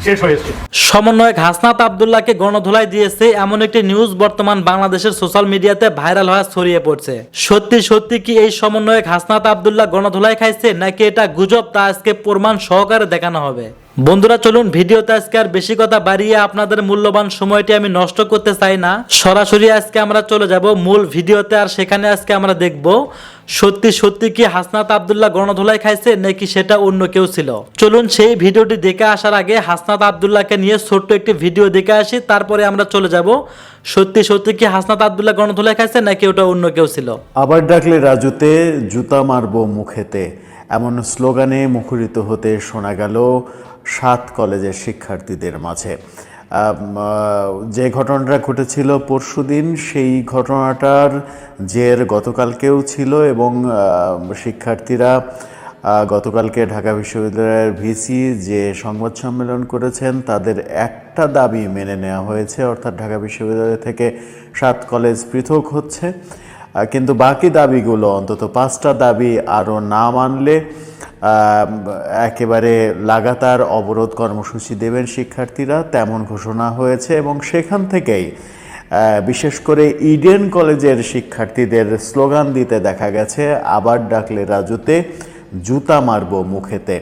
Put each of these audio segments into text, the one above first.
শেষ হয়েছে। সমন্বয়ক হাসনাত আব্দুল্লাহকে গণধোলাই দিয়েছে এমন একটি নিউজ বর্তমান বাংলাদেশের সোশ্যাল মিডিয়াতে ভাইরাল হওয়া ছড়িয়ে পড়ছে। সত্যি সত্যি কি এই সমন্বয়ক হাসনাত আব্দুল্লাহ গণধোলাই খাইছে নাকি এটা গুজব, তা আজকে প্রমাণ সহকারে দেখানো হবে। বন্ধুরা চলুন ভিডিওতে আজকে আর বেশি কথা বাড়িয়ে আপনাদের মূল্যবান সময়টি আমি নষ্ট করতে চাই না, সরাসরি আজকে আমরা চলে যাব মূল ভিডিওতে। আর সেখানে আজকে আমরা দেখব সত্যি সত্যি কি হাসনাত আব্দুল্লাহ গণধোলাই খাইছে নাকি সেটা অন্য কেউ ছিল। চলুন সেই ভিডিওটি দেখে আসার আগে হাসনাত আব্দুল্লাহকে নিয়ে ছোট্ট একটি ভিডিও দেখে আসি, তারপরে আমরা চলে যাব সত্যি সত্যি কি হাসনাত আব্দুল্লাহ গণধোলাই খাইছে নাকি ওটা অন্য কেউ ছিল। আবার ডাকলে রাজুতে, জুতা মারবো মুখেতে, এমন স্লোগানে মুখরিত হতে শোনা গেল 7 কলেজের শিক্ষার্থীদের মাঝে। যে ঘটনাটা ঘটেছিল পরশুদিন, সেই ঘটনাটার জের গতকালকেও ছিল এবং শিক্ষার্থীরা গতকালকে ঢাকা বিশ্ববিদ্যালয়ের ভিসি যে সংবাদ সম্মেলন করেছেন তাদের একটা দাবি মেনে নেওয়া হয়েছে, অর্থাৎ ঢাকা বিশ্ববিদ্যালয় থেকে 7 কলেজ পৃথক হচ্ছে। কিন্তু বাকি দাবিগুলো, অন্তত 5টা দাবি আরও না মানলে একেবারে লাগাতার অবরোধ কর্মসূচি দেবেন শিক্ষার্থীরা, তেমন ঘোষণা হয়েছে। এবং সেখান থেকেই বিশেষ করে ইডেন কলেজের শিক্ষার্থীদের স্লোগান দিতে দেখা গেছে, আবার ডাকলে রাজুতে, জুতা মারবো মুখেতে।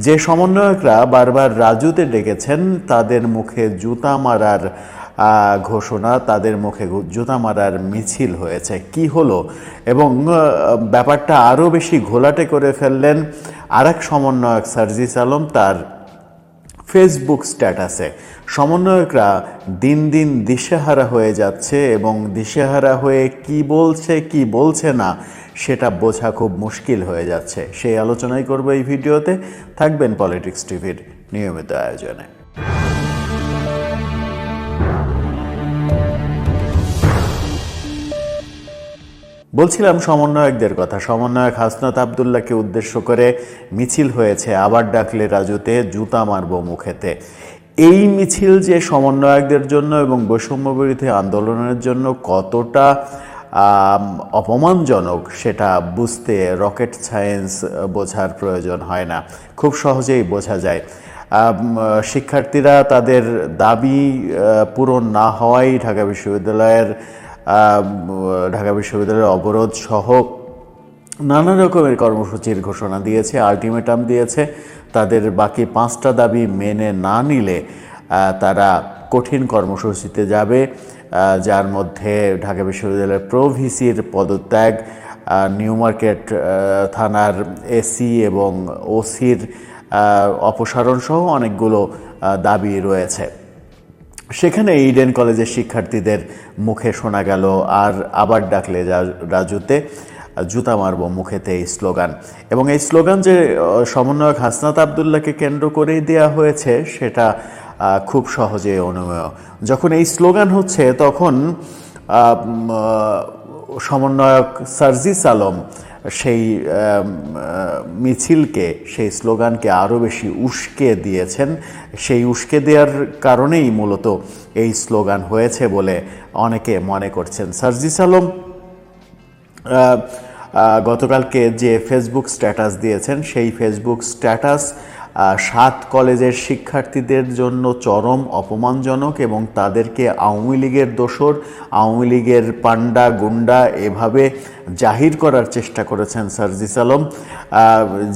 যে সমন্বয়করা বারবার রাজুতে ডেকেছেন তাদের মুখে জুতা মারার ঘোষণা, তাদের মুখে জুতা মারার মিছিল হয়েছে। কি হলো? এবং ব্যাপারটা আরও বেশি ঘোলাটে করে ফেললেন আরেক সমন্বয়ক সার্জিস আলম তার ফেসবুক স্ট্যাটাসে। সমন্বয়করা দিন দিন দিশেহারা হয়ে যাচ্ছে এবং দিশেহারা হয়ে কি বলছে কি বলছে না সেটা বোঝা খুব মুশকিল হয়ে যাচ্ছে। সেই আলোচনাই করব এই ভিডিওতে। থাকবেন পলিটিক্স টিভির নিয়মিত আয়োজনে। বলছিলাম সমন্বয়কদের কথা। সমন্বয়ক হাসনাত আব্দুল্লাহকে উদ্দেশ্য করে মিছিল হয়েছে, আবার ডাকলে রাজুতে, জুতা মারবো মুখেতে। এই মিছিল যে সমন্বয়কদের জন্য এবং বৈষম্য বিরোধী আন্দোলনের জন্য কতটা অপমানজনক সেটা বুঝতে রকেট সায়েন্স বোঝার প্রয়োজন হয় না, খুব সহজেই বোঝা যায়। শিক্ষার্থীরা তাদের দাবি পূরণ না হওয়ায় ঢাকা বিশ্ববিদ্যালয়ের অবরোধ সহ নানা রকমের কর্মসূচির ঘোষণা দিয়েছে, আলটিমেটাম দিয়েছে। তাদের বাকি 5টা দাবি মেনে না নিলে তারা কঠিন কর্মসূচিতে যাবে, যার মধ্যে ঢাকা বিশ্ববিদ্যালয়ের প্রো ভিসির পদত্যাগ, নিউ মার্কেট থানার এসি এবং ওসির অপসারণ সহ অনেকগুলো দাবি রয়েছে। সেখানে ইডেন কলেজের শিক্ষার্থীদের মুখে শোনা গেল আর আবার ডাকলে রাজুতে, জুতা মারবো মুখেতে এই স্লোগান। এবং এই স্লোগান যে সমন্বয়ক হাসনাত আব্দুল্লাহকে কেন্দ্র করেই দেওয়া হয়েছে সেটা খুব সহজে অনুমেয়। যখন এই স্লোগান হচ্ছে তখন সমন্বয়ক সার্জিস আলম সেই মিছিলকে, সেই স্লোগানকে আরও বেশি উস্কে দিয়েছেন। সেই উস্কে দেওয়ার কারণেই মূলত এই স্লোগান হয়েছে বলে অনেকে মনে করছেন। সার্জিস আলম গতকালকে যে ফেসবুক স্ট্যাটাস দিয়েছেন সেই ফেসবুক স্ট্যাটাস 7 কলেজের শিক্ষার্থীদের জন্য চরম অপমানজনক এবং তাদেরকে আওয়ামী লীগের দোসর, আওয়ামী লীগের পান্ডা গুন্ডা এভাবে জাহির করার চেষ্টা করেছেন সার্জিস আলম।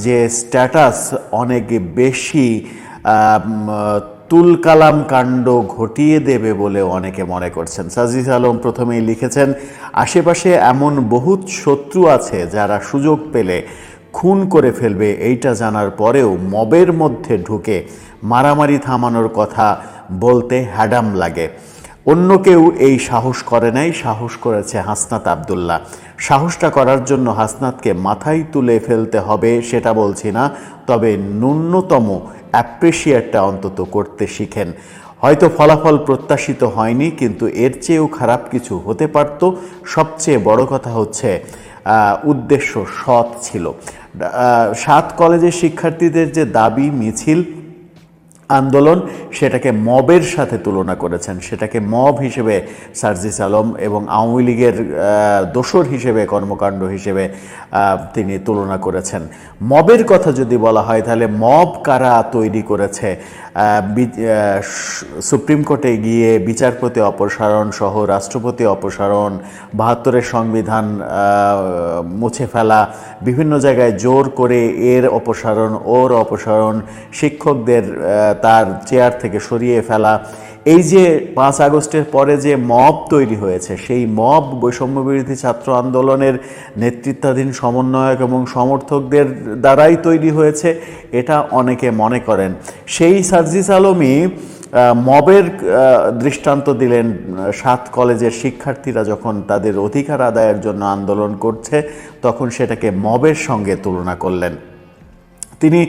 যে স্ট্যাটাস অনেক বেশি তুলকালাম কাণ্ড ঘটিয়ে দেবে বলে অনেকে মনে করছেন। সার্জিস আলম প্রথমেই লিখেছেন, আশেপাশে এমন বহুত শত্রু আছে যারা সুযোগ পেলে খুন করে ফেলবে, এইটা জানার পরেও মবের মধ্যে ঢুকে মারামারি থামানোর কথা বলতে হ্যাডাম লাগে। অন্য কেউ এই সাহস করে নাই, সাহস করেছে হাসনাত আব্দুল্লাহ। সাহসটা করার জন্য হাসনাতকে মাথায় তুলে ফেলতে হবে সেটা বলছি না, তবে ন্যূনতম অ্যাপ্রিসিয়েটটা অন্তত করতে শিখেন। হয়তো ফলাফল প্রত্যাশিত হয়নি, কিন্তু এর চেয়েও খারাপ কিছু হতে পারত। সবচেয়ে বড় কথা হচ্ছে উদ্দেশ্য সৎ ছিল। 7 কলেজের শিক্ষার্থীদের যে দাবি মিছিল, আন্দোলন সেটাকে মবের সাথে তুলনা করেছেন, সেটাকে মব হিসেবে সার্জিস আলম এবং আওয়ামী লীগের দোসর হিসেবে কর্মকাণ্ড হিসেবে তিনি তুলনা করেছেন। মবের কথা যদি বলা হয় তাহলে মব কারা তৈরি করেছে, সুপ্রিম কোর্টে গিয়ে বিচারপতি অপসারণ সহ রাষ্ট্রপতি অপসারণ, ৭২-এর সংবিধান মুছে ফেলা, বিভিন্ন জায়গায় জোর করে এর অপসারণ ওর অপসারণ, শিক্ষকদের তার চেয়ার থেকে সরিয়ে ফেলা, এই যে ৫ আগস্টের পরে যে মব তৈরি হয়েছে, সেই মব বৈষম্যবিরোধী ছাত্র আন্দোলনের নেতৃত্বাধীন সমন্বয়ক এবং সমর্থকদের দ্বারাই তৈরি হয়েছে, এটা অনেকে মনে করেন। সেই সার্জিস আলমই মবের দৃষ্টান্ত দিলেন। ৭ কলেজের শিক্ষার্থীরা যখন তাদের অধিকার আদায়ের জন্য আন্দোলন করছে তখন সেটাকে মবের সঙ্গে তুলনা করলেন। তিনি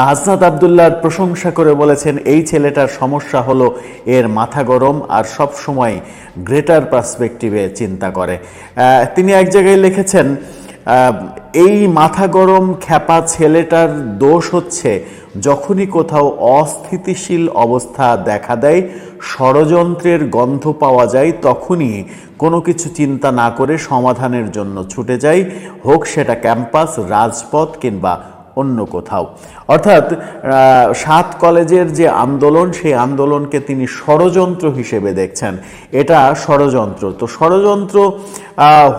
হাসনাত আবদুল্লাহর প্রশংসা করে বলেছেন, এই ছেলেটার সমস্যা হলো এর মাথা গরম আর সব সময় গ্রেটার পার্সপেক্টিভে চিন্তা করে। তিনি এক জায়গায় লিখেছেন, এই মাথা গরম খ্যাপা ছেলেটার দোষ হচ্ছে যখনই কোথাও অস্থিতিশীল অবস্থা দেখা দেয়, ষড়যন্ত্রের গন্ধ পাওয়া যায়, তখনই কোনো কিছু চিন্তা না করে সমাধানের জন্য ছুটে যায়, হোক সেটা ক্যাম্পাস, রাজপথ কিংবা অন্য কোথাও। অর্থাৎ ৭ কলেজের যে আন্দোলন, সেই আন্দোলনকে তিনি ষড়যন্ত্র হিসেবে দেখছেন। এটা ষড়যন্ত্র, তো ষড়যন্ত্র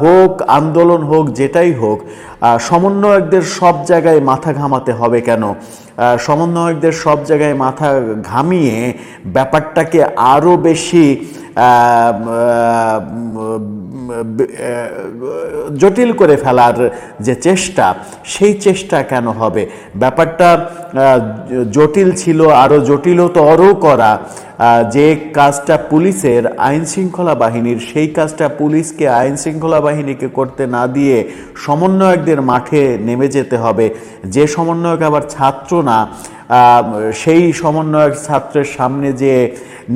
হোক, আন্দোলন হোক, যেটাই হোক, সমন্বয়কদের সব জায়গায় মাথা ঘামাতে হবে কেন? সমন্বয়কদের সব জায়গায় মাথা ঘামিয়ে ব্যাপারটাকে আরও বেশি জটিল করে ফেলার যে চেষ্টা, সেই চেষ্টা কেন হবে? ব্যাপারটা জটিল ছিল, আরও জটিলতর করা। যে কাজটা পুলিশের, আইন শৃঙ্খলা বাহিনীর, সেই কাজটা পুলিশকে, আইন শৃঙ্খলা বাহিনীকে করতে না দিয়ে সমন্বয়কদের মাঠে নেমে যেতে হবে। যে সমন্বয়ক আবার ছাত্র না, সেই সমন্বয়ক ছাত্রের সামনে যে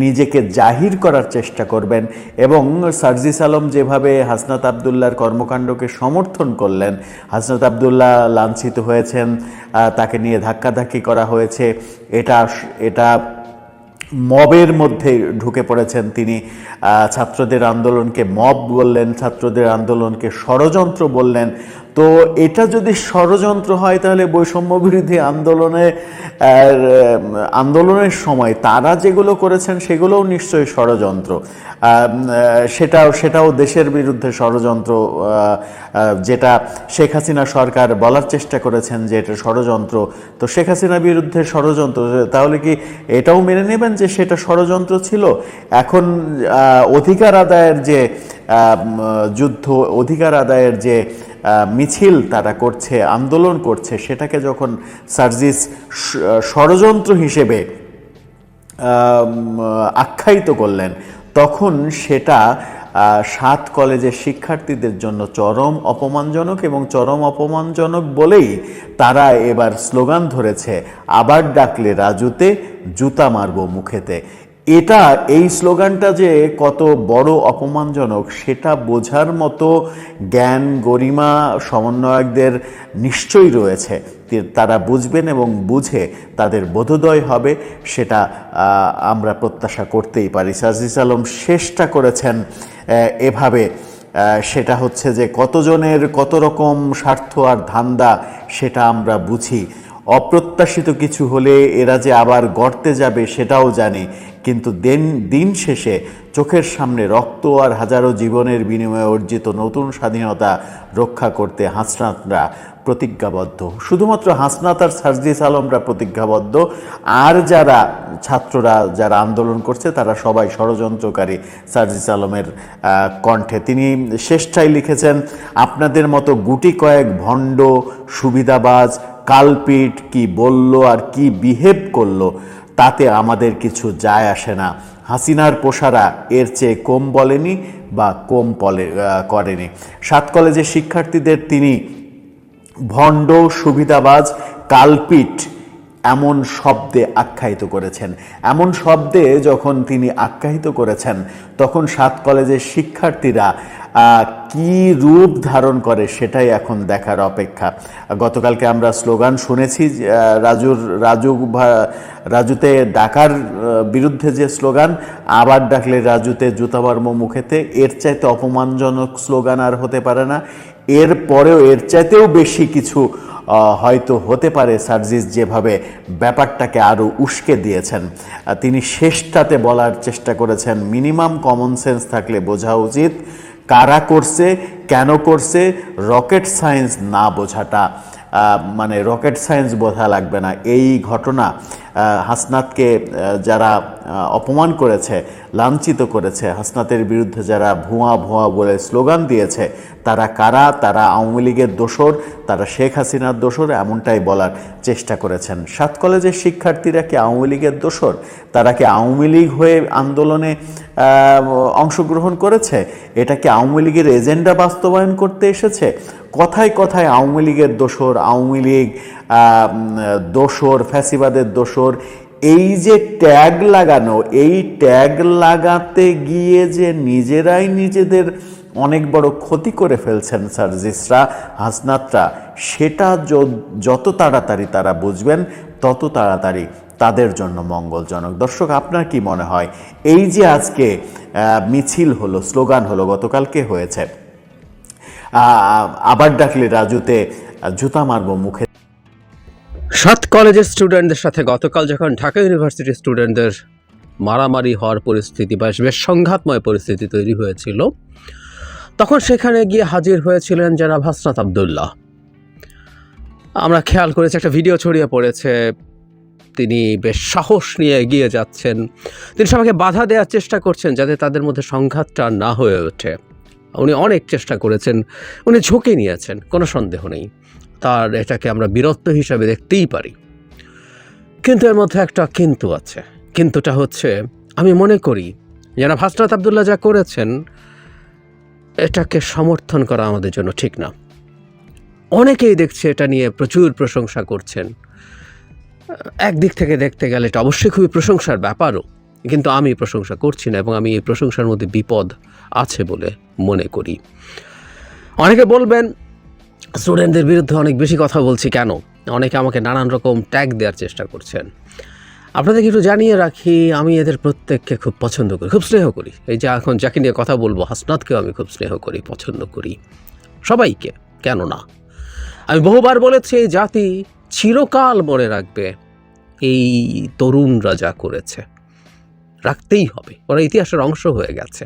নিজেকে জাহির করার চেষ্টা করবেন। এবং সার্জিস আলম যেভাবে হাসনাত আবদুল্লাহর কর্মকাণ্ডকে সমর্থন করলেন, হাসনাত আবদুল্লাহ লাঞ্ছিত হয়েছেন, তাকে নিয়ে ধাক্কাধাক্কি করা হয়েছে, এটা মবের মধ্যে ঢুকে পড়েছেন তিনি। ছাত্রদের আন্দোলনকে মব বললেন, ছাত্রদের আন্দোলনকে ষড়যন্ত্র বললেন। তো এটা যদি ষড়যন্ত্র হয় তাহলে বৈষম্য বিরোধী আন্দোলনের সময় তারা যেগুলো করেছেন সেগুলোও নিশ্চয়ই ষড়যন্ত্র। সেটাও দেশের বিরুদ্ধে ষড়যন্ত্র, যেটা শেখ হাসিনা সরকার বলার চেষ্টা করেছেন যে এটা ষড়যন্ত্র। তো শেখ হাসিনার বিরুদ্ধে ষড়যন্ত্র, তাহলে কি এটাও মেনে নেবেন যে সেটা ষড়যন্ত্র ছিল? এখন অধিকার আদায়ের যে যুদ্ধ, অধিকার আদায়ের যে মিছিল তারা করছে, আন্দোলন করছে, সেটাকে যখন সার্জিস ষড়যন্ত্র হিসেবে আখ্যায়িত করলেন, তখন সেটা ৭ কলেজের শিক্ষার্থীদের জন্য চরম অপমানজনক। এবং চরম অপমানজনক বলেই তারা এবার স্লোগান ধরেছে, আবার ডাকলে রাজুতে, জুতা মারবো মুখেতে। এই স্লোগানটা যে কত বড় অপমানজনক সেটা বোঝার মতো জ্ঞান, গরিমা সমন্বয়কদের নিশ্চয়ই রয়েছে। তারা বুঝবেন এবং বুঝে তাদের বোধোদয় হবে, সেটা আমরা প্রত্যাশা করতেই পারি। সার্জিস আলম শেষটা করেছেন এভাবে, সেটা হচ্ছে যে কতজনের কত রকম স্বার্থ আর ধান্দা সেটা আমরা বুঝি। অপ্রত্যাশিত কিছু হলে এরা যে আবার গর্তে যাবে সেটাও জানি, কিন্তু দিন শেষে চোখের সামনে রক্ত আর হাজারো জীবনের বিনিময়ে অর্জিত নতুন স্বাধীনতা রক্ষা করতে হাসনাতরা প্রতিজ্ঞাবদ্ধ। শুধুমাত্র হাসনাত আর সার্জিস আলমরা প্রতিজ্ঞাবদ্ধ, আর যারা ছাত্ররা যারা আন্দোলন করছে তারা সবাই ষড়যন্ত্রকারী সার্জিস আলমের কণ্ঠে। তিনি শেষটাই লিখেছেন, আপনাদের মতো গুটি কয়েক ভণ্ড, সুবিধাবাজ, কালপিট কি বলল আর কি বিহেভ করলো তাতে আমাদের কিছু যায় আসে না। হাসিনার পোষারা এর চেয়ে কম বলেনি বা কম করেনি। ৭ কলেজের শিক্ষার্থীদের তিনি ভণ্ড, সুবিধাবাজ, কালপিট এমন শব্দে আখ্যায়িত করেছেন। এমন শব্দে যখন তিনি আখ্যায়িত করেছেন তখন 7 কলেজের শিক্ষার্থীরা কি রূপ ধারণ করে সেটাই এখন দেখার অপেক্ষা। গতকালকে আমরা স্লোগান শুনেছি, রাজুতে ডাকার বিরুদ্ধে যে স্লোগান, আবার ডাকলে রাজুতে জুতা মারবো মুখেতে, এর চাইতে অপমানজনক স্লোগান আর হতে পারে না। এর পরেও এর চাইতেও বেশি কিছু হয়তো হতে পারে। সার্জিস যেভাবে ব্যাপারটাকে আরও উস্কে দিয়েছেন, তিনি শেষটাতে বলার চেষ্টা করেছেন মিনিমাম কমন সেন্স থাকলে বোঝা উচিত কারা করছে, কেন করছে। রকেট সায়েন্স না বোঝাটা, মানে রকেট সায়েন্স বোঝা লাগবে না। এই ঘটনা হাসনাতকে যারা অপমান করেছে, লাঞ্ছিত করেছে, হাসনাতের বিরুদ্ধে যারা ভুয়া ভুয়া বলে স্লোগান দিয়েছে, তারা কারা? তারা আওয়ামী লীগের দোসর, তারা শেখ হাসিনার দোসর, এমনটাই বলার চেষ্টা করেছেন। 7 কলেজের শিক্ষার্থীরা কি আওয়ামী লীগের দোসর? তারা কি আওয়ামী লীগ হয়ে আন্দোলনে অংশগ্রহণ করেছে? এটা কি আওয়ামী লীগের এজেন্ডা বাস্তবায়ন করতে এসেছে? কথায় কথায় আওয়ামী লীগের দোসর, আওয়ামী লীগ দোসর, ফ্যাসিবাদের দোসর, এই যে ট্যাগ লাগানো, এই ট্যাগ লাগাতে গিয়ে যে নিজেরাই নিজেদের অনেক বড় ক্ষতি করে ফেলছেন সার্জিসরা, হাসনাতরা, সেটা যত তাড়াতাড়ি তারা বুঝবেন তত তাড়াতাড়ি তাদের জন্য মঙ্গলজনক। দর্শক, আপনার কি মনে হয় এই যে আজকে মিছিল হলো, স্লোগান হলো, গতকালকে হয়েছে আবার ডাকলে রাজুতে জুতা মারবো মুখে? 7 কলেজের স্টুডেন্টদের সাথে গতকাল যখন ঢাকা ইউনিভার্সিটির স্টুডেন্টদের মারামারি হওয়ার পরিস্থিতি বা বেশ সংঘাতময় পরিস্থিতি তৈরি হয়েছিল, তখন সেখানে গিয়ে হাজির হয়েছিলেন জনাব হাসনাত আব্দুল্লাহ। আমরা খেয়াল করেছি, একটা ভিডিও ছড়িয়ে পড়েছে, তিনি বেশ সাহস নিয়ে এগিয়ে যাচ্ছেন, তিনি সবাইকে বাধা দেওয়ার চেষ্টা করছেন যাতে তাদের মধ্যে সংঘাতটা না হয়ে ওঠে। উনি অনেক চেষ্টা করেছেন, উনি ঝুঁকি নিয়েছেন, কোনো সন্দেহ নেই, তার এটাকে আমরা বীরত্ব হিসাবে দেখতেই পারি। কিন্তু এর মধ্যে একটা কিন্তু আছে। কিন্তুটা হচ্ছে, আমি মনে করি জনাব হাসনাত আব্দুল্লাহ যা করেছেন এটাকে সমর্থন করা আমাদের জন্য ঠিক না। অনেকেই দেখছে এটা নিয়ে প্রচুর প্রশংসা করছেন। একদিক থেকে দেখতে গেলে এটা অবশ্যই খুবই প্রশংসার ব্যাপারও, কিন্তু আমি প্রশংসা করছি না এবং আমি এই প্রশংসার মধ্যে বিপদ আছে বলে মনে করি। অনেকে বলবেন স্টুডেন্টদের বিরুদ্ধে অনেক বেশি কথা বলছি কেন, অনেকে আমাকে নানান রকম ট্যাগ দেওয়ার চেষ্টা করছেন। আপনাদেরকে একটু জানিয়ে রাখি, আমি এদের প্রত্যেককে খুব পছন্দ করি, খুব স্নেহ করি। এই যে এখন যাকে নিয়ে কথা বলবো, হাসনাতকেও আমি খুব স্নেহ করি, পছন্দ করি, সবাইকে, কেন না। আমি বহুবার বলেছি এই জাতি চিরকাল মনে রাখবে এই তরুণরা যা করেছে, রাখতেই হবে, ওরা ইতিহাসের অংশ হয়ে গেছে।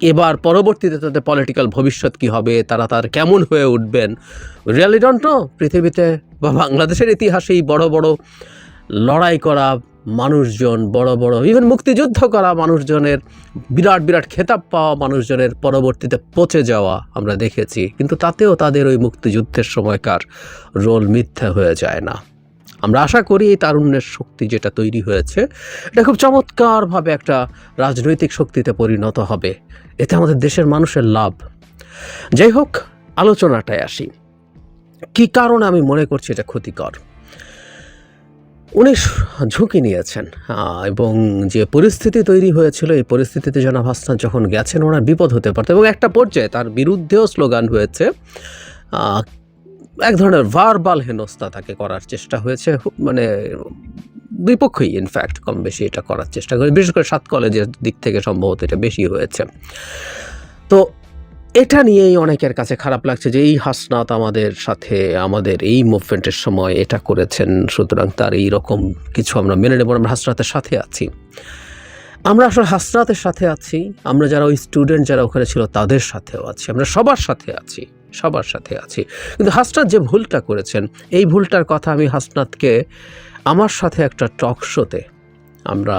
এবার পরবর্তীতে তাদের পলিটিক্যাল ভবিষ্যৎ কী হবে, তারা তার কেমন হয়ে উঠবেন, রিয়েলি ডোন্ট নো। পৃথিবীতে বা বাংলাদেশের ইতিহাসেই বড় বড় লড়াই করা মানুষজন, বড় বড় ইভেন মুক্তিযুদ্ধ করা মানুষজনের, বিরাট বিরাট খেতাব পাওয়া মানুষজনের পরবর্তীতে পচে যাওয়া আমরা দেখেছি, কিন্তু তাতেও তাদের ওই মুক্তিযুদ্ধের সময়কার রোল মিথ্যা হয়ে যায় না। আমরা আশা করি এই তারুণ্যের শক্তি যেটা তৈরি হয়েছে এটা খুব চমৎকারভাবে একটা রাজনৈতিক শক্তিতে পরিণত হবে, এতে আমাদের দেশের মানুষের লাভ। যাই হোক, আলোচনাটায় আসি। কী কারণে আমি মনে করছি এটা ক্ষতিকর? উনি ঝুঁকি নিয়েছেন এবং যে পরিস্থিতি তৈরি হয়েছিল, এই পরিস্থিতিতে জনাব হাসনাত যখন গেছেন ওনার বিপদ হতে পারত এবং একটা পর্যায়ে তার বিরুদ্ধেও স্লোগান হয়েছে, এক ধরনের ভার্বাল হেনস্থা তাকে করার চেষ্টা হয়েছে, মানে বিপক্ষেই ইনফ্যাক্ট কম বেশি এটা করার চেষ্টা করে, বিশেষ করে 7 কলেজের দিক থেকে সম্ভবত এটা বেশি হয়েছে। তো এটা নিয়েই অনেকের কাছে খারাপ লাগছে যে এই হাসনাত আমাদের সাথে, আমাদের এই মুভমেন্টের সময় এটা করেছেন, সুতরাং তার এই রকম কিছু আমরা মেনে নেব, আমরা হাসনাতের সাথে আছি। আমরা আসলে হাসনাতের সাথে আছি, আমরা যারা ওই স্টুডেন্ট যারা ওখানে ছিল তাদের সাথেও আছি, আমরা সবার সাথে আছি, সবার সাথে আছি। কিন্তু হাসনাত যে ভুলটা করেছেন, এই ভুলটার কথা আমি হাসনাতকে আমার সাথে একটা টক শোতে, আমরা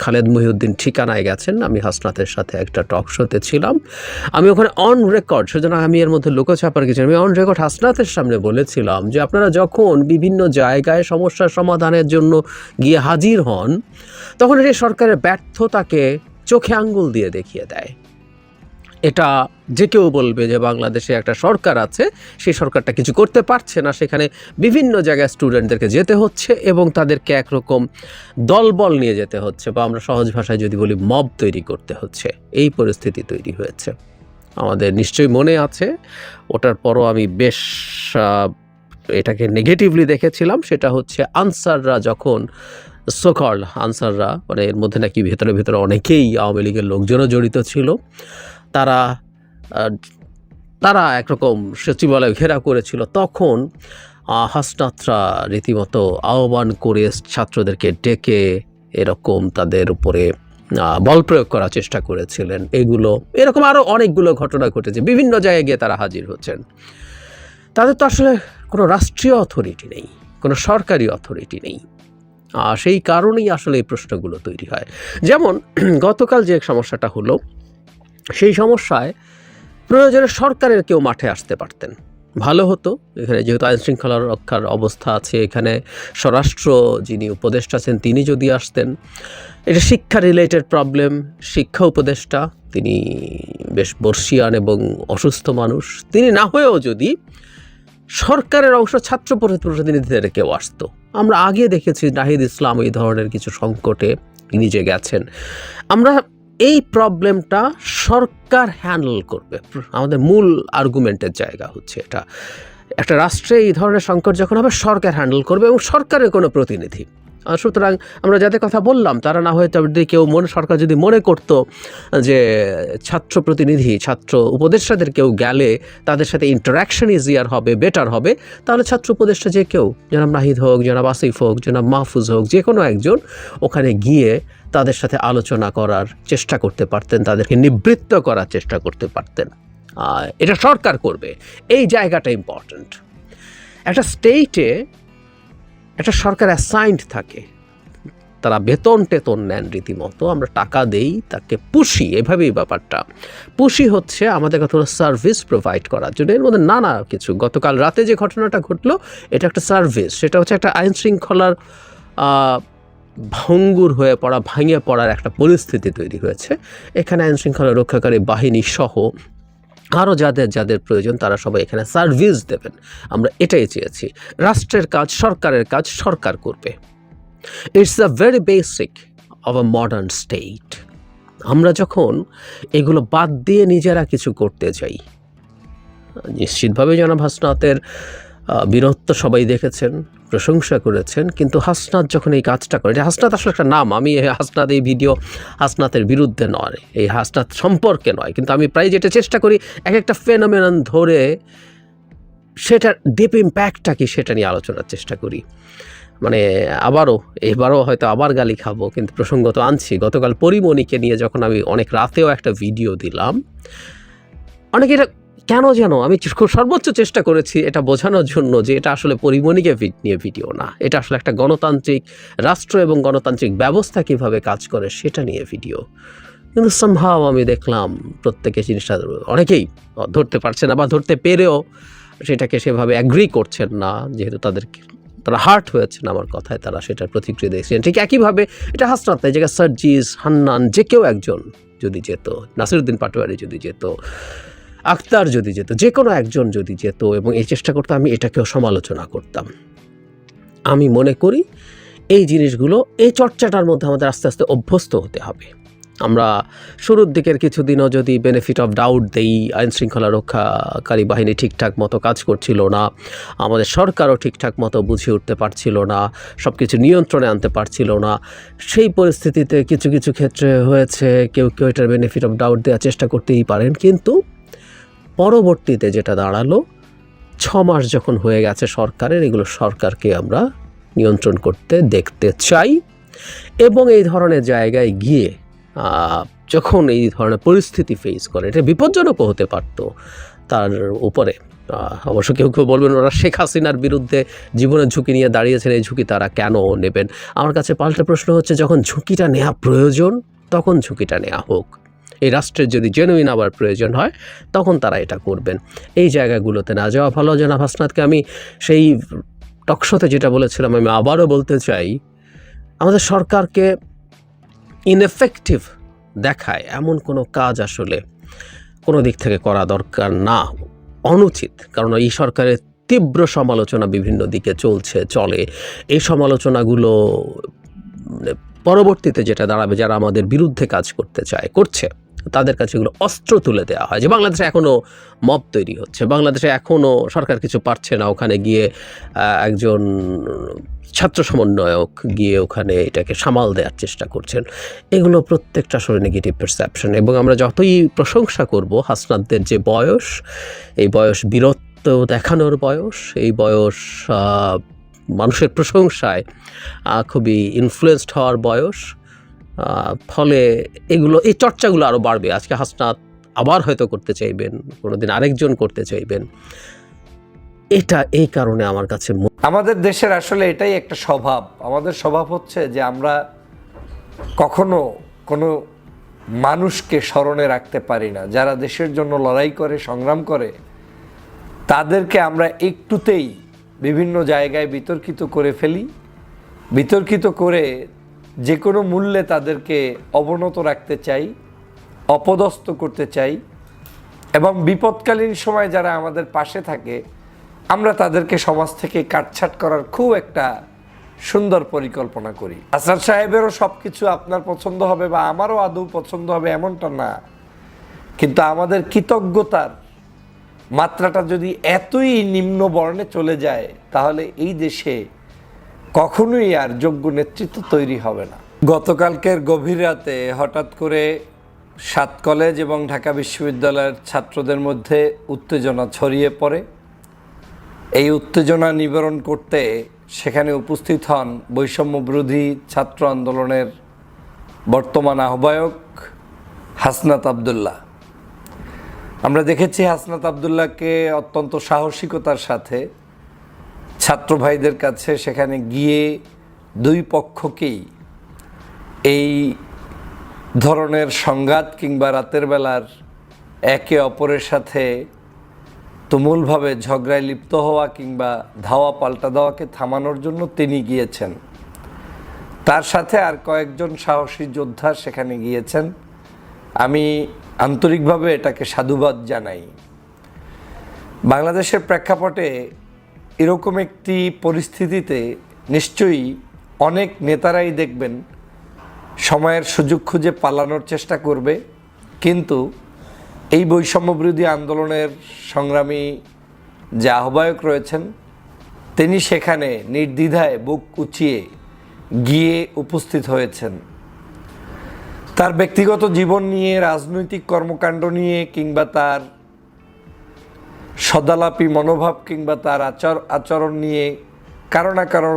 খালেদ মহিউদ্দিন ঠিকানায় গেছেন, আমি হাসনাতের সাথে একটা টক শোতে ছিলাম, আমি ওখানে অন রেকর্ড, সুতরাং আমি এর মধ্যে লোকচাপার কিছু, আমি অন রেকর্ড হাসনাতের সামনে বলেছিলাম যে আপনারা যখন বিভিন্ন জায়গায় সমস্যার সমাধানের জন্য গিয়ে হাজির হন, তখন এই সরকারের ব্যর্থতাকে চোখে আঙ্গুল দিয়ে দেখিয়ে দেয়। এটা যে কেউ বলবে যে বাংলাদেশে একটা সরকার আছে, সেই সরকারটা কিছু করতে পারছে না, সেখানে বিভিন্ন জায়গায় স্টুডেন্টদেরকে যেতে হচ্ছে এবং তাদেরকে একরকম দলবল নিয়ে যেতে হচ্ছে, বা আমরা সহজ ভাষায় যদি বলি মব তৈরি করতে হচ্ছে। এই পরিস্থিতি তৈরি হয়েছে, আমাদের নিশ্চয়ই মনে আছে। ওটার পরও আমি বেশ এটাকে নেগেটিভলি দেখেছিলাম। সেটা হচ্ছে আনসাররা যখন সোকল আনসাররা, মানে এর মধ্যে নাকি ভেতরে ভেতরে অনেকেই আওয়ামী লীগের লোকজনও জড়িত ছিল, তারা তারা একরকম সচিবালয় ঘেরাও করেছিল, তখন হাসনাতরা রীতিমতো আহ্বান করে ছাত্রদেরকে ডেকে এরকম তাদের উপরে বল প্রয়োগ করার চেষ্টা করেছিলেন। এরকম আরও অনেকগুলো ঘটনা ঘটেছে, বিভিন্ন জায়গায় গিয়ে তারা হাজির হচ্ছেন। তাদের তো আসলে কোনো রাষ্ট্রীয় অথরিটি নেই, কোনো সরকারি অথরিটি নেই, সেই কারণেই আসলে এই প্রশ্নগুলো তৈরি হয়। যেমন গতকাল যে সমস্যাটা হলো, সেই সমস্যায় প্রয়োজনে সরকারের কেউ মাঠে আসতে পারতেন, ভালো হতো। এখানে যেহেতু আইনশৃঙ্খলা রক্ষার অবস্থা আছে, এখানে স্বরাষ্ট্র যিনি উপদেষ্টা আছেন তিনি যদি আসতেন। এটা শিক্ষা রিলেটেড প্রবলেম, শিক্ষা উপদেষ্টা তিনি বেশ বর্ষিয়ান এবং অসুস্থ মানুষ, তিনি না হয়েও যদি সরকারের অংশ ছাত্র প্রতিনিধিদের কেউ আসতো। আমরা আগে দেখেছি নাহিদ ইসলাম এই ধরনের কিছু সংকটে নিজে গেছেন। আমরা এই প্রবলেমটা সরকার হ্যান্ডেল করবে, আমাদের মূল আর্গুমেন্টের জায়গা হচ্ছে এটা। একটা রাষ্ট্রে এই ধরনের সংকট যখন হবে, সরকার হ্যান্ডেল করবে এবং সরকারের কোনো প্রতিনিধি। সুতরাং আমরা যাদের কথা বললাম, তারা না হয়তো কেউ সরকার যদি মনে করত যে ছাত্র প্রতিনিধি, ছাত্র উপদেষ্টাদের কেউ গেলে তাদের সাথে ইন্টারাকশন ইজিয়ার হবে, বেটার হবে, তাহলে ছাত্র উপদেষ্টা যে কেউ, জনাব নাহিদ হোক, জনাব আসিফ হোক, জনাব মাহফুজ হোক, যে কোনো একজন ওখানে গিয়ে তাদের সাথে আলোচনা করার চেষ্টা করতে পারতেন, তাদেরকে নিবৃত্ত করার চেষ্টা করতে পারতেন। এটা সরকার করবে, এই জায়গাটা ইম্পর্ট্যান্ট। একটা স্টেটে একটা সরকার অ্যাসাইন্ড থাকে, তারা বেতন টেতন নেন রীতিমতো, আমরা টাকা দেই, তাকে পুষি, এভাবেই ব্যাপারটা। পুষি হচ্ছে আমাদের কথা হলো সার্ভিস প্রোভাইড করার জন্য, এর মধ্যে নানা কিছু। গতকাল রাতে যে ঘটনাটা ঘটলো, এটা একটা সার্ভিস, সেটা হচ্ছে একটা আইন শৃঙ্খলার ভঙ্গুর হয়ে পড়া, ভাঙিয়ে পড়ার একটা পরিস্থিতি তৈরি হয়েছে। এখানে আইন শৃঙ্খলা রক্ষাকারী বাহিনী সহ আরও যাদের যাদের প্রয়োজন, তারা সবাই এখানে সার্ভিস দেবেন। আমরা এটাই চেয়েছি। রাষ্ট্রের কাজ, সরকারের কাজ সরকার করবে। It's a very basic of a modern state. আমরা যখন এগুলো বাদ দিয়ে নিজেরা কিছু করতে যাই, নিশ্চিতভাবে জনাব হাসনাতের বীরত্ব সবাই দেখেছেন, প্রশংসা করেছেন, কিন্তু হাসনাত যখন এই কাজটা করে, হাসনাত আসলে একটা নাম, আমি হাসনাত এই ভিডিও হাসনাতের বিরুদ্ধে নয়, এই হাসনাত সম্পর্কে নয়, কিন্তু আমি প্রায় যেটা চেষ্টা করি এক একটা ফেনোমেনন ধরে সেটার ডিপ ইম্প্যাক্টটা কি সেটা নিয়ে আলোচনার চেষ্টা করি। মানে এবারও হয়তো আবার গালি খাবো, কিন্তু প্রসঙ্গত আনছি। গতকাল পরিমণিকে নিয়ে যখন আমি অনেক রাতেও একটা ভিডিও দিলাম, অনেকে এটা কেন যেন, আমি সর্বোচ্চ চেষ্টা করেছি এটা বোঝানোর জন্য যে এটা আসলে পরিমণিকে নিয়ে ভিডিও না, এটা আসলে একটা গণতান্ত্রিক রাষ্ট্র এবং গণতান্ত্রিক ব্যবস্থা কিভাবে কাজ করে সেটা নিয়ে ভিডিও। কিন্তু সামহাও আমি দেখলাম প্রত্যেকে জিনিসটা অনেকেই ধরতে পারছে না, বা ধরতে পেরেও সেটাকে সেভাবে অ্যাগ্রি করছেন না, যেহেতু তারা হার্ট হয়েছেন আমার কথায়, তারা সেটার প্রতিক্রিয়া দিয়েছেন। ঠিক একইভাবে এটা হাসনাত, এই জায়গায় সার্জিস, হান্নান, যে কেউ একজন যদি যেত, নাসিরুদ্দিন পাটোয়ারি যদি যেত, আখতার যদি যেত, যে কোনো একজন যদি যেত এবং এই চেষ্টা করতাম, আমি এটাকেও সমালোচনা করতাম। আমি মনে করি এই জিনিসগুলো, এই চর্চাটার মধ্যে আমাদের আস্তে আস্তে অভ্যস্ত হতে হবে। আমরা শুরুর দিকের কিছুদিনও যদি বেনিফিট অফ ডাউট দেই, আইন শৃঙ্খলা রক্ষাকারী বাহিনী ঠিকঠাক মতো কাজ করছিল না, আমাদের সরকারও ঠিকঠাক মতো বুঝে উঠতে পারছিল না, সব কিছু নিয়ন্ত্রণে আনতে পারছিল না, সেই পরিস্থিতিতে কিছু কিছু ক্ষেত্রে হয়েছে কেউ কেউ এটার বেনিফিট অফ ডাউট দেওয়ার চেষ্টা করতেই পারেন। কিন্তু পরবর্তীতে যেটা দাঁড়ালো, 6 মাস যখন হয়ে গেছে সরকারের, এগুলো সরকারকে আমরা নিয়ন্ত্রণ করতে দেখতে চাই। এবং এই ধরনের জায়গায় গিয়ে যখন এই ধরনের পরিস্থিতি ফেস করে, এটা বিপজ্জনকও হতে পারত তার উপরে। অবশ্য কেউ কেউ বলবেন ওরা শেখ হাসিনার বিরুদ্ধে জীবনের ঝুঁকি নিয়ে দাঁড়িয়েছেন, এই ঝুঁকি তারা কেন নেবেন? আমার কাছে পাল্টা প্রশ্ন হচ্ছে, যখন ঝুঁকিটা নেওয়া প্রয়োজন তখন ঝুঁকিটা নেওয়া হোক। এই রাষ্ট্রের যদি জেনুইন আবার প্রয়োজন হয় তখন তারা এটা করবেন। এই জায়গাগুলোতে না যাওয়া ভালো। জনাব হাসনাতকে আমি সেই টকশোতে যেটা বলেছিলাম, আমি আবারও বলতে চাই, আমাদের সরকারকে ইনএফেক্টিভ দেখায় এমন কোনো কাজ আসলে কোনো দিক থেকে করা দরকার না, অনুচিত। কারণ এই সরকারের তীব্র সমালোচনা বিভিন্ন দিকে চলে। এই সমালোচনাগুলো পরবর্তীতে যেটা দাঁড়াবে, যারা আমাদের বিরুদ্ধে কাজ করছে তাদের কাছে এগুলো অস্ত্র তুলে দেওয়া হয় যে বাংলাদেশে এখনও মব তৈরি হচ্ছে, বাংলাদেশে এখনও সরকার কিছু পারছে না, ওখানে গিয়ে একজন ছাত্র সমন্বয়ক গিয়ে ওখানে এটাকে সামাল দেওয়ার চেষ্টা করছেন। এগুলো প্রত্যেকটা আসলে নেগেটিভ পারসেপশন। এবং আমরা যতই প্রশংসা করব হাসনাতদের যে বয়স, এই বয়স বীরত্ব দেখানোর বয়স, এই বয়স মানুষের প্রশংসায় খুবই ইনফ্লুয়েসড হওয়ার বয়স, ফলে এই চর্চাগুলো আরও বাড়বে। আজকে হাসনাত আবার হয়তো করতে চাইবেন, কোনোদিন আরেকজন করতে চাইবেন। এটা এই কারণে আমার কাছে আমাদের দেশের আসলে এটাই একটা স্বভাব। আমাদের স্বভাব হচ্ছে যে আমরা কখনো কোনো মানুষকে স্মরণে রাখতে পারি না। যারা দেশের জন্য লড়াই করে, সংগ্রাম করে, তাদেরকে আমরা একটুতেই বিভিন্ন জায়গায় বিতর্কিত করে ফেলি। বিতর্কিত করে যে কোনো মূল্যে তাদেরকে অবনত রাখতে চাই, অপদস্থ করতে চাই, এবং বিপদকালীন সময় যারা আমাদের পাশে থাকে আমরা তাদেরকে সমাজ থেকে কাটছাঁট করার খুব একটা সুন্দর পরিকল্পনা করি। হাসনাত সাহেবেরও সব কিছু আপনার পছন্দ হবে বা আমারও আদৌ পছন্দ হবে এমনটা না, কিন্তু আমাদের কৃতজ্ঞতার মাত্রাটা যদি এতই নিম্ন বর্ণে চলে যায় তাহলে এই দেশে কখনোই আর যোগ্য নেতৃত্ব তৈরি হবে না। গতকালকের গভীর রাতে হঠাৎ করে 7 কলেজ এবং ঢাকা বিশ্ববিদ্যালয়ের ছাত্রদের মধ্যে উত্তেজনা ছড়িয়ে পড়ে। এই উত্তেজনা নিবারণ করতে সেখানে উপস্থিত হন বৈষম্যবিরোধী ছাত্র আন্দোলনের বর্তমান আহ্বায়ক হাসনাত আব্দুল্লাহ। আমরা দেখেছি হাসনাত আব্দুল্লাহকে অত্যন্ত সাহসিকতার সাথে ছাত্র ভাইদের কাছে সেখানে গিয়ে দুই পক্ষকেই এই ধরনের সংঘাত কিংবা রাতের বেলার একে অপরের সাথে তুমুলভাবে ঝগড়ায় লিপ্ত হওয়া কিংবা ধাওয়া পাল্টা দেওয়াকে থামানোর জন্য তিনি গিয়েছেন। তার সাথে আর কয়েকজন সাহসী যোদ্ধা সেখানে গিয়েছেন। আমি আন্তরিকভাবে এটাকে সাধুবাদ জানাই। বাংলাদেশের প্রেক্ষাপটে এরকম একটি পরিস্থিতিতে নিশ্চয়ই অনেক নেতারাই দেখবেন সময়ের সুযোগ খুঁজে পালানোর চেষ্টা করবে, কিন্তু এই বৈষম্যবিরোধী আন্দোলনের সংগ্রামী যে আহ্বায়ক রয়েছেন তিনি সেখানে নির্দ্বিধায় বুক উঁচিয়ে গিয়ে উপস্থিত হয়েছেন। তার ব্যক্তিগত জীবন নিয়ে, রাজনৈতিক কর্মকাণ্ড নিয়ে কিংবা তার সদালাপী মনোভাব কিংবা তার আচরণ নিয়ে কারো না কারো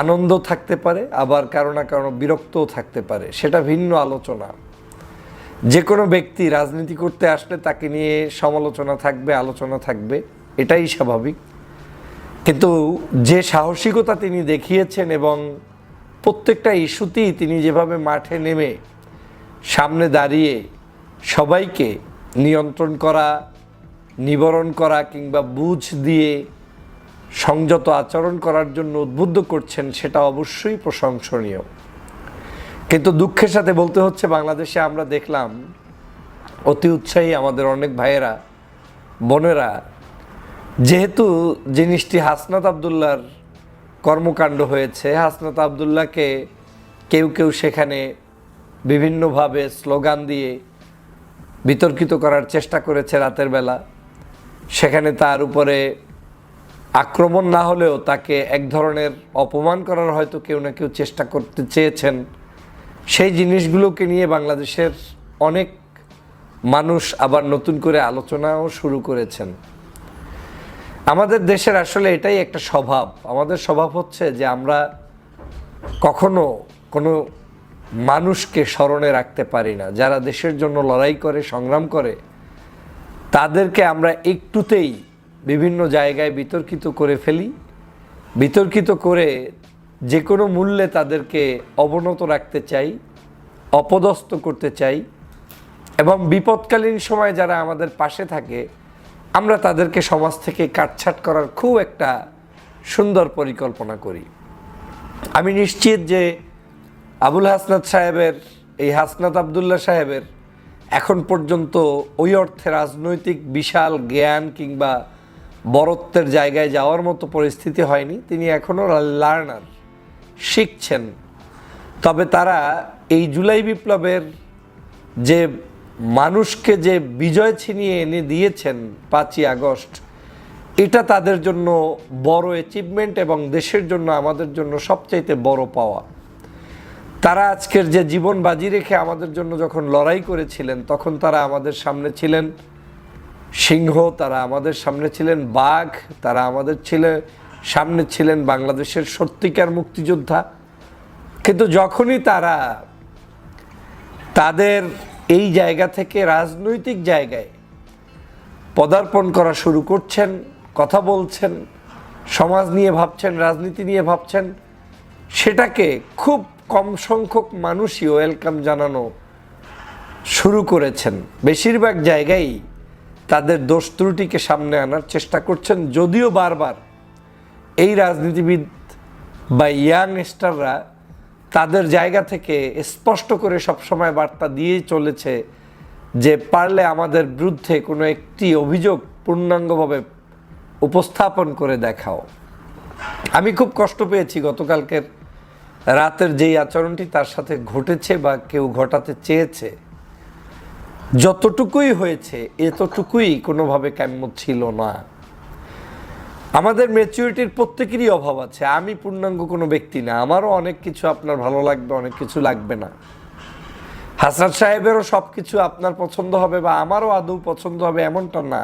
আনন্দ থাকতে পারে, আবার কারো না কারো বিরক্তও থাকতে পারে, সেটা ভিন্ন আলোচনা। যে কোনো ব্যক্তি রাজনীতি করতে আসলে তাকে নিয়ে সমালোচনা থাকবে, আলোচনা থাকবে, এটাই স্বাভাবিক। কিন্তু যে সাহসিকতা তিনি দেখিয়েছেন এবং প্রত্যেকটা ইস্যুতেই তিনি যেভাবে মাঠে নেমে সামনে দাঁড়িয়ে সবাইকে নিয়ন্ত্রণ করা, নিবারণ করা কিংবা বুঝ দিয়ে সংযত আচরণ করার জন্য উদ্বুদ্ধ করছেন, সেটা অবশ্যই প্রশংসনীয়। কিন্তু দুঃখের সাথে বলতে হচ্ছে বাংলাদেশে আমরা দেখলাম অতি উৎসাহী আমাদের অনেক ভাইয়েরা, বোনেরা, যেহেতু জিনিসটি হাসনাত আব্দুল্লাহর কর্মকাণ্ড হয়েছে, হাসনাত আব্দুল্লাহকে কেউ কেউ সেখানে বিভিন্নভাবে স্লোগান দিয়ে বিতর্কিত করার চেষ্টা করেছে রাতের বেলা। সেখানে তার উপরে আক্রমণ না হলেও তাকে এক ধরনের অপমান করার হয়তো কেউ না কেউ চেষ্টা করতে চেয়েছেন। সেই জিনিসগুলোকে নিয়ে বাংলাদেশের অনেক মানুষ আবার নতুন করে আলোচনাও শুরু করেছেন। আমাদের দেশের আসলে এটাই একটা স্বভাব। আমাদের স্বভাব হচ্ছে যে আমরা কখনো কোনো মানুষকে স্মরণে রাখতে পারি না। যারা দেশের জন্য লড়াই করে, সংগ্রাম করে, তাদেরকে আমরা একটুতেই বিভিন্ন জায়গায় বিতর্কিত করে ফেলি। বিতর্কিত করে যে কোনো মূল্যে তাদেরকে অবনত রাখতে চাই, অপদস্থ করতে চাই, এবং বিপদকালীন সময় যারা আমাদের পাশে থাকে আমরা তাদেরকে সমাজ থেকে কাটছাঁট করার খুব একটা সুন্দর পরিকল্পনা করি। আমি নিশ্চিত যে আবুল হাসনাত সাহেবের, এই হাসনাত আব্দুল্লাহ সাহেবের এখন পর্যন্ত ওই অর্থে রাজনৈতিক বিশাল জ্ঞান কিংবা বড়ত্বের জায়গায় যাওয়ার মতো পরিস্থিতি হয়নি। তিনি এখনও লার্নার, শিখছেন। তবে তারা এই জুলাই বিপ্লবের যে মানুষকে যে বিজয় ছিনিয়ে এনে দিয়েছেন 5ই আগস্ট, এটা তাদের জন্য বড় অ্যাচিভমেন্ট এবং দেশের জন্য, আমাদের জন্য সবচাইতে বড় পাওয়া। তারা আজকের যে জীবন বাজি রেখে আমাদের জন্য যখন লড়াই করেছিলেন, তখন তারা আমাদের সামনে ছিলেন সিংহ, তারা আমাদের সামনে ছিলেন বাঘ, তারা আমাদের সামনে ছিলেন বাংলাদেশের সত্যিকার মুক্তিযোদ্ধা। কিন্তু যখনই তারা তাদের এই জায়গা থেকে রাজনৈতিক জায়গায় পদার্পণ করা শুরু করছেন, কথা বলছেন, সমাজ নিয়ে ভাবছেন, রাজনীতি নিয়ে ভাবছেন, সেটাকে খুব কম সংখ্যক মানুষই ওয়েলকাম জানানো শুরু করেছেন। বেশিরভাগ জায়গায় তাদের দোষ ত্রুটিকে সামনে আনার চেষ্টা করছেন, যদিও বারবার এই রাজনীতিবিদ বা ইয়াংস্টাররা তাদের জায়গা থেকে স্পষ্ট করে সবসময় বার্তা দিয়েই চলেছে যে পারলে আমাদের বিরুদ্ধে কোনো একটি অভিযোগ পূর্ণাঙ্গভাবে উপস্থাপন করে দেখাও। আমি খুব কষ্ট পেয়েছি গতকালকের রাতের যেই আচরণটি তার সাথে ঘটেছে বা কেউ ঘটাতে চেয়েছে। যতটুকুই হয়েছে এতটুকুই কোনোভাবে কাম্য ছিল না। আমাদের ম্যাচুরিটির প্রত্যেকেরই অভাব আছে। আমি পূর্ণাঙ্গ কোনো ব্যক্তি না, আমারও অনেক কিছু আপনার ভালো লাগবে, অনেক কিছু লাগবে না। হাসনাত সাহেবেরও সব কিছু আপনার পছন্দ হবে বা আমারও আদৌ পছন্দ হবে এমনটা না।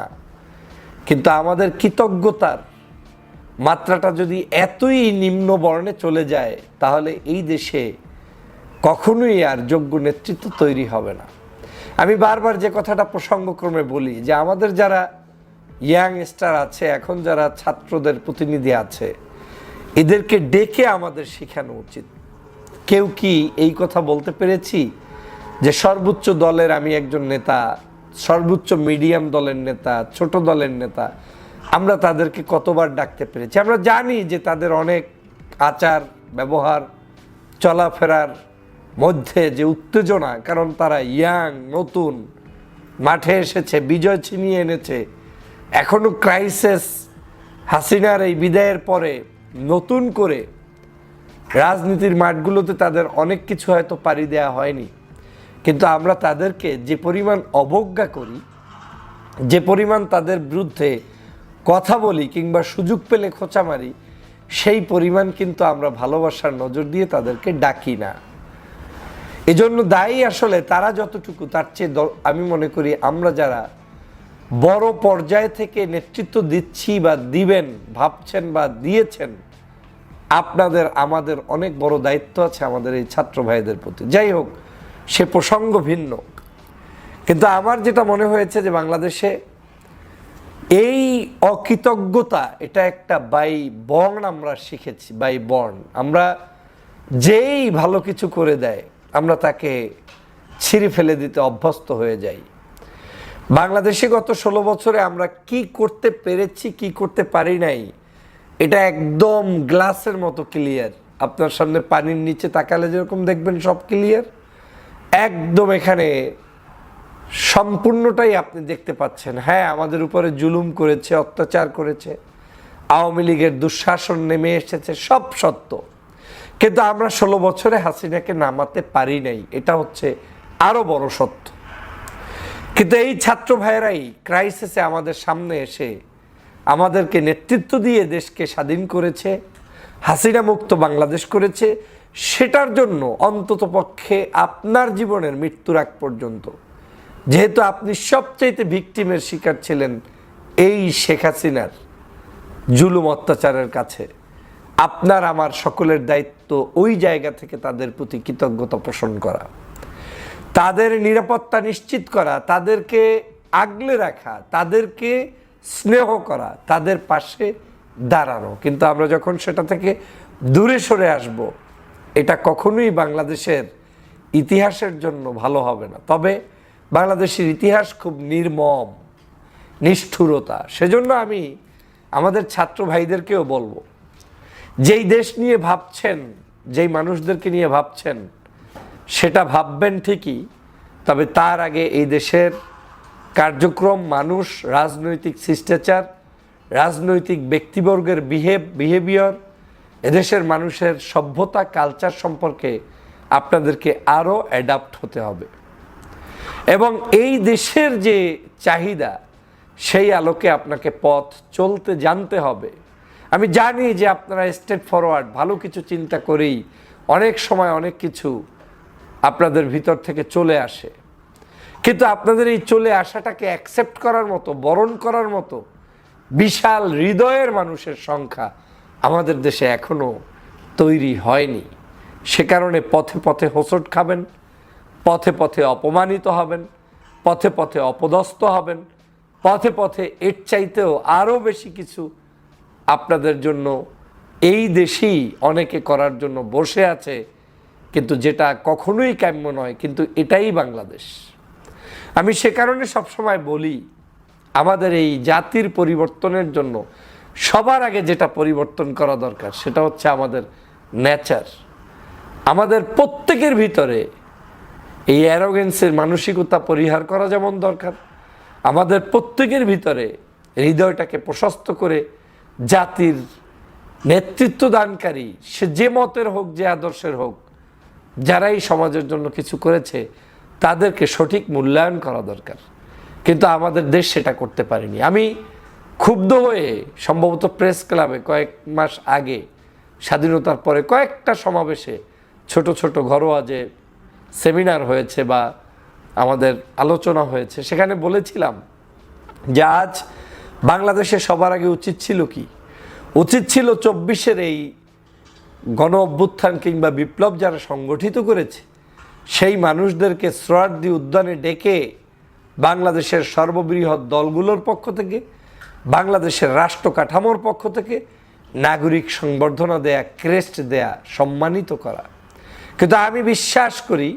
কিন্তু আমাদের কৃতজ্ঞতার মাত্রাটা যদি এতই নিম্ন বর্ণে চলে যায়, তাহলে এই দেশে কখনোই আর যোগ্য নেতৃত্ব তৈরি হবে না। আমি বারবার যে কথাটা প্রসঙ্গক্রমে বলি যে আমাদের যারা ইয়াংস্টার আছে, এখন যারা ছাত্রদের প্রতিনিধি আছে, এদেরকে ডেকে আমাদের শেখানো উচিত। কেউ কি এই কথা বলতে পেরেছি যে সর্বোচ্চ দলের আমি একজন নেতা, সর্বোচ্চ মিডিয়াম দলের নেতা, ছোট দলের নেতা, আমরা তাদেরকে কতবার ডাকতে পেরেছি? আমরা জানি যে তাদের অনেক আচার ব্যবহার, চলাফেরার মধ্যে যে উত্তেজনা, কারণ তারা ইয়াং, নতুন, মাঠে এসেছে, বিজয় ছিনিয়ে এনেছে। এখনো ক্রাইসিস, হাসিনার এই বিদায়ের পরে নতুন করে রাজনীতির মাঠগুলোতে তাদের অনেক কিছু হয়তো পাড়ি দেওয়া হয়নি। কিন্তু আমরা তাদেরকে যে পরিমাণ অবজ্ঞা করি, যে পরিমাণ তাদের বিরুদ্ধে কথা বলি কিংবা সুযোগ পেলে খোঁচা মারি, সেই পরিমাণ কিন্তু আমরা ভালোবাসার নজর দিয়ে তাদেরকে ডাকি না। এজন্য দায়ী আসলে তারা যতটুকু, তার চেয়ে আমি মনে করি আমরা যারা বড় পর্যায় থেকে নেতৃত্ব দিচ্ছি বা দিবেন ভাবছেন বা দিয়েছেন, আপনাদের আমাদের অনেক বড় দায়িত্ব আছে আমাদের এই ছাত্র ভাইদের প্রতি। যাই হোক, সে প্রসঙ্গ ভিন্ন। কিন্তু আমার যেটা মনে হয়েছে যে বাংলাদেশে এই অকৃতজ্ঞতা, এটা একটা বাই বর্ন আমরা শিখেছি। বাই বর্ন আমরা যেই ভালো কিছু করে দেয় আমরা তাকে ছিঁড়ে ফেলে দিতে অভ্যস্ত হয়ে যাই। বাংলাদেশে গত 16 বছরে আমরা কি করতে পেরেছি, কি করতে পারি নাই, এটা একদম গ্লাসের মতো ক্লিয়ার। আপনার সামনে পানির নিচে তাকালে যেরকম দেখবেন সব ক্লিয়ার, একদম এখানে সম্পূর্ণটাই আপনি দেখতে পাচ্ছেন। হ্যাঁ, আমাদের উপরে জুলুম করেছে, অত্যাচার করেছে, আওয়ামী লীগের দুঃশাসন নেমে এসেছে, সব সত্য। কিন্তু আমরা 16 বছরে হাসিনাকে নামাতে পারি নাই, এটা হচ্ছে আরো বড় সত্য। কিন্তু এই ছাত্র ভাইয়েরাই ক্রাইসিসে আমাদের সামনে এসে আমাদেরকে নেতৃত্ব দিয়ে দেশকে স্বাধীন করেছে, হাসিনা মুক্ত বাংলাদেশ করেছে। সেটার জন্য অন্ততপক্ষে আপনার জীবনের মৃত্যুর আগ পর্যন্ত, যেহেতু আপনি সবচাইতে ভিকটিমের শিকার ছিলেন এই শেখ হাসিনার জুলুম অত্যাচারের কাছে, আপনার আমার সকলের দায়িত্ব ওই জায়গা থেকে তাদের প্রতি কৃতজ্ঞতা পোষণ করা, তাদের নিরাপত্তা নিশ্চিত করা, তাদেরকে আগলে রাখা, তাদেরকে স্নেহ করা, তাদের পাশে দাঁড়ানো। কিন্তু আমরা যখন সেটা থেকে দূরে সরে আসব, এটা কখনোই বাংলাদেশের ইতিহাসের জন্য ভালো হবে না। তবে বাংলাদেশের ইতিহাস খুব নির্মম, নিষ্ঠুরতা। সেজন্য আমি আমাদের ছাত্র ভাইদেরকেও বলবো, যেই দেশ নিয়ে ভাবছেন, যেই মানুষদেরকে নিয়ে ভাবছেন, সেটা ভাববেন ঠিকই, তবে তার আগে এই দেশের কার্যক্রম, মানুষ, রাজনৈতিক শিষ্টাচার, রাজনৈতিক ব্যক্তিবর্গের বিহেভিয়ার, এদেশের মানুষের সভ্যতা, কালচার সম্পর্কে আপনাদেরকে আরও অ্যাডাপ্ট হতে হবে এবং এই দেশের যে চাহিদা সেই আলোকে আপনাকে পথ চলতে জানতে হবে। আমি জানি যে আপনারা স্ট্রেট ফরওয়ার্ড, ভালো কিছু চিন্তা করেই অনেক সময় অনেক কিছু আপনাদের ভিতর থেকে চলে আসে, কিন্তু আপনাদের এই চলে আসাটাকে অ্যাকসেপ্ট করার মতো, বরণ করার মতো বিশাল হৃদয়ের মানুষের সংখ্যা আমাদের দেশে এখনো তৈরি হয়নি। সে কারণে পথে পথে হোঁচট খাবেন, পথে পথে অপমানিত হবেন, পথে পথে অপদস্থ হবেন, পথে পথে এর চাইতেও আরও বেশি কিছু আপনাদের জন্য এই দেশেই অনেকে করার জন্য বসে আছে, কিন্তু যেটা কখনোই কাম্য নয়। কিন্তু এটাই বাংলাদেশ। আমি সে কারণে সবসময় বলি, আমাদের এই জাতির পরিবর্তনের জন্য সবার আগে যেটা পরিবর্তন করা দরকার সেটা হচ্ছে আমাদের নেচার। আমাদের প্রত্যেকের ভিতরে এই অ্যারোগেন্সের মানসিকতা পরিহার করা যেমন দরকার, আমাদের প্রত্যেকের ভিতরে হৃদয়টাকে প্রশস্ত করে জাতির নেতৃত্ব দানকারী, সে যে মতের হোক, যে আদর্শের হোক, যারাই সমাজের জন্য কিছু করেছে তাদেরকে সঠিক মূল্যায়ন করা দরকার। কিন্তু আমাদের দেশ সেটা করতে পারেনি। আমি ক্ষুব্ধ হয়ে সম্ভবত প্রেস ক্লাবে কয়েক মাস আগে স্বাধীনতার পরে কয়েকটা সমাবেশে ছোট ছোট ঘরোয়া যে সেমিনার হয়েছে বা আমাদের আলোচনা হয়েছে, সেখানে বলেছিলাম যে আজ বাংলাদেশে সবার আগে উচিত ছিল কি? উচিত ছিল 24-এর এই গণ অভ্যুত্থান কিংবা বিপ্লব যারা সংগঠিত করেছে সেই মানুষদেরকে সোহরাওয়ার্দী উদ্যানে ডেকে বাংলাদেশের সর্ববৃহৎ দলগুলোর পক্ষ থেকে, বাংলাদেশের রাষ্ট্র কাঠামোর পক্ষ থেকে নাগরিক সংবর্ধনা দেয়া, ক্রেস্ট দেয়া, সম্মানিত করা। কিন্তু আমি বিশ্বাস করি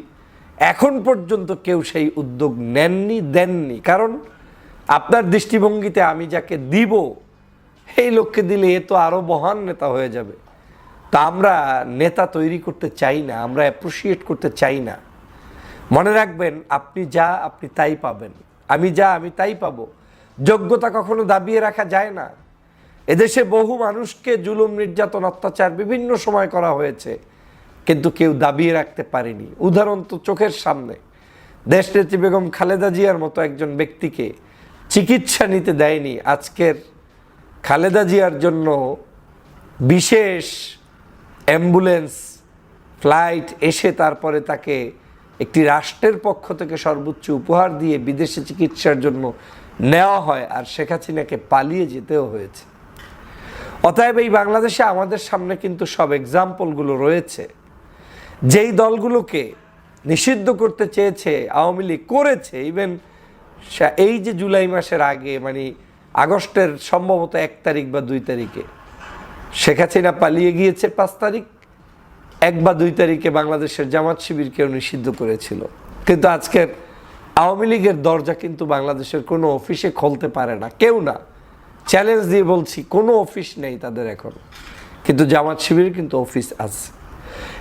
এখন পর্যন্ত কেউ সেই উদ্যোগ দেননি। কারণ আপনার দৃষ্টিভঙ্গিতে আমি যাকে দিব এই লোককে দিলে এ তো আরও মহান নেতা হয়ে যাবে। তা আমরা নেতা তৈরি করতে চাই না, আমরা অ্যাপ্রিসিয়েট করতে চাই না। মনে রাখবেন, আপনি যা আপনি তাই পাবেন, আমি যা আমি তাই পাবো। যোগ্যতা কখনো দাবিয়ে রাখা যায় না। এদেশে বহু মানুষকে জুলুম, নির্যাতন, অত্যাচার বিভিন্ন সময় করা হয়েছে, কিন্তু কেউ দাবিয়ে রাখতে পারেনি। উদাহরণ তো চোখের সামনে, দেশনেত্রী বেগম খালেদা জিয়ার মতো একজন ব্যক্তিকে চিকিৎসা নিতে দেয়নি। আজকের খালেদা জিয়ার জন্য বিশেষ অ্যাম্বুলেন্স, ফ্লাইট এসে তারপরে তাকে একটি রাষ্ট্রের পক্ষ থেকে সর্বোচ্চ উপহার দিয়ে বিদেশে চিকিৎসার জন্য নেওয়া হয়, আর শেখ হাসিনাকে পালিয়ে যেতেও হয়েছে। অতএব এই বাংলাদেশে আমাদের সামনে কিন্তু সব এক্সাম্পলগুলো রয়েছে। যেই দলগুলোকে নিষিদ্ধ করতে চেয়েছে আওয়ামী লীগ করেছে। ইভেন এই যে জুলাই মাসের আগে, মানে আগস্টের সম্ভবত 1 তারিখ বা 2 তারিখে শেখ হাসিনা পালিয়ে গিয়েছে, 5 তারিখ, 1 বা 2 তারিখে বাংলাদেশের জামাত শিবিরকেও নিষিদ্ধ করেছিল। কিন্তু আজকের আওয়ামী লীগের দরজা কিন্তু বাংলাদেশের কোনো অফিসে খুলতে পারে না, কেউ না। চ্যালেঞ্জ দিয়ে বলছি, কোনো অফিস নেই তাদের এখন, কিন্তু জামাত শিবির কিন্তু অফিস আছে।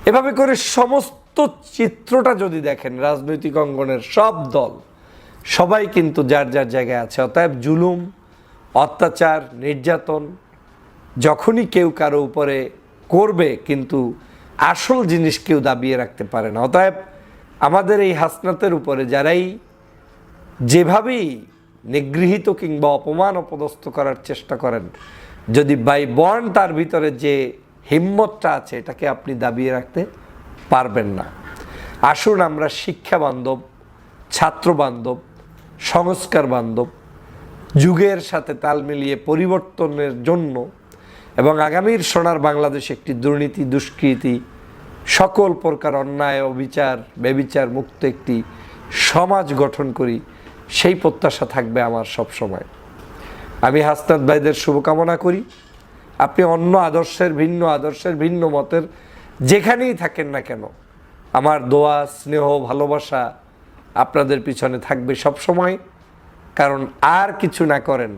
এভাবে করে সমস্ত চিত্রটা যদি দেখেন, রাজনৈতিক অঙ্গনের সব দল সবাই কিন্তু যার যার জায়গায় আছে। অতএব জুলুম, অত্যাচার, নির্যাতন যখনই কেউ কারো উপরে করবে, কিন্তু আসল জিনিস কেউ দাবিয়ে রাখতে পারে না। অতএব আমাদের এই হাসনাতের উপরে যারাই যেভাবেই নিগৃহীত কিংবা অপমান, অপদস্থ করার চেষ্টা করেন, যদি বাই বর্ন তার ভিতরে যে হিম্মতটা আছে, এটাকে আপনি দাবিয়ে রাখতে পারবেন না। আসুন আমরা শিক্ষা বান্ধব, ছাত্র বান্ধব, সংস্কার বান্ধব, যুগের সাথে তাল মিলিয়ে পরিবর্তনের জন্য এবং আগামীর সোনার বাংলাদেশ একটি দুর্নীতি, দুষ্কৃতি, সকল প্রকার অন্যায়, অবিচার, বেবিচার মুক্ত একটি সমাজ গঠন করি, সেই প্রত্যাশা থাকবে আমার সব সময়। আমি হাসনাত ভাইদের শুভকামনা করি। আপনি অন্য আদর্শের, ভিন্ন আদর্শের, ভিন্ন মতের যেখানেই থাকেন না কেন, আমার দোয়া, স্নেহ, ভালোবাসা আপনাদের পিছনে থাকবে সব সময়। কারণ আর কিছু না করেন,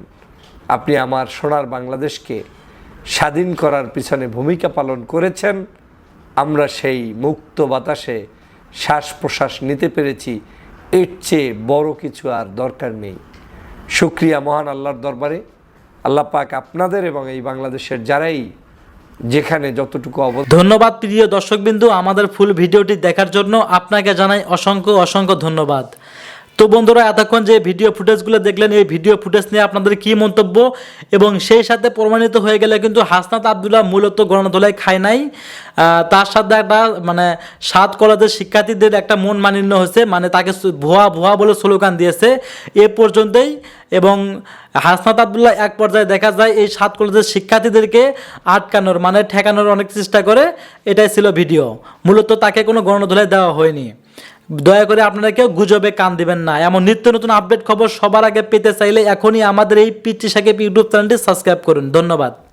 আপনি আমার সোনার বাংলাদেশকে স্বাধীন করার পিছনে ভূমিকা পালন করেছেন। আমরা সেই মুক্ত বাতাসে শ্বাস প্রশ্বাস নিতে পেরেছি, এর চেয়ে বড় কিছু আর দরকার নেই। শুকরিয়া মহান আল্লাহর দরবারে। আল্লাহ পাক আপনাদের এবং এই বাংলাদেশের যারাই যেখানে যতটুকু ধন্যবাদ প্রিয় দর্শকবিন্দু, আমাদের ফুল ভিডিওটি দেখার জন্য আপনাকে জানাই অসংখ্য অসংখ্য ধন্যবাদ। তো বন্ধুরা, এতক্ষণ যে ভিডিও ফুটেজগুলো দেখলেন, এই ভিডিও ফুটেজ নিয়ে আপনাদের কি মন্তব্য, এবং সেই সাথে প্রমাণিত হয়ে গেলে কিন্তু হাসনাত আব্দুল্লাহ মূলত গণধোলাই খায় নাই, তার সাথে একটা মানে 7 কলেজের শিক্ষার্থীদের একটা মন মালিন্য হয়েছে, মানে তাকে ভুয়া ভুয়া বলে স্লোগান দিয়েছে এ পর্যন্তই। এবং হাসনাত আব্দুল্লাহ এক পর্যায়ে দেখা যায় এই 7 কলেজের শিক্ষার্থীদেরকে আটকানোর মানে ঠেকানোর অনেক চেষ্টা করে। এটাই ছিল ভিডিও, মূলত তাকে কোনো গণধোলাই দেওয়া হয়নি। দয়া করে আপনারা কেউ গুজবে কান দিবেন না। এমন নিত্য নতুন আপডেট খবর সবার আগে পেতে চাইলে এখনই আমাদের এই পিচ্চি সাকিব ইউটিউব চ্যানেলটি সাবস্ক্রাইব করুন। ধন্যবাদ।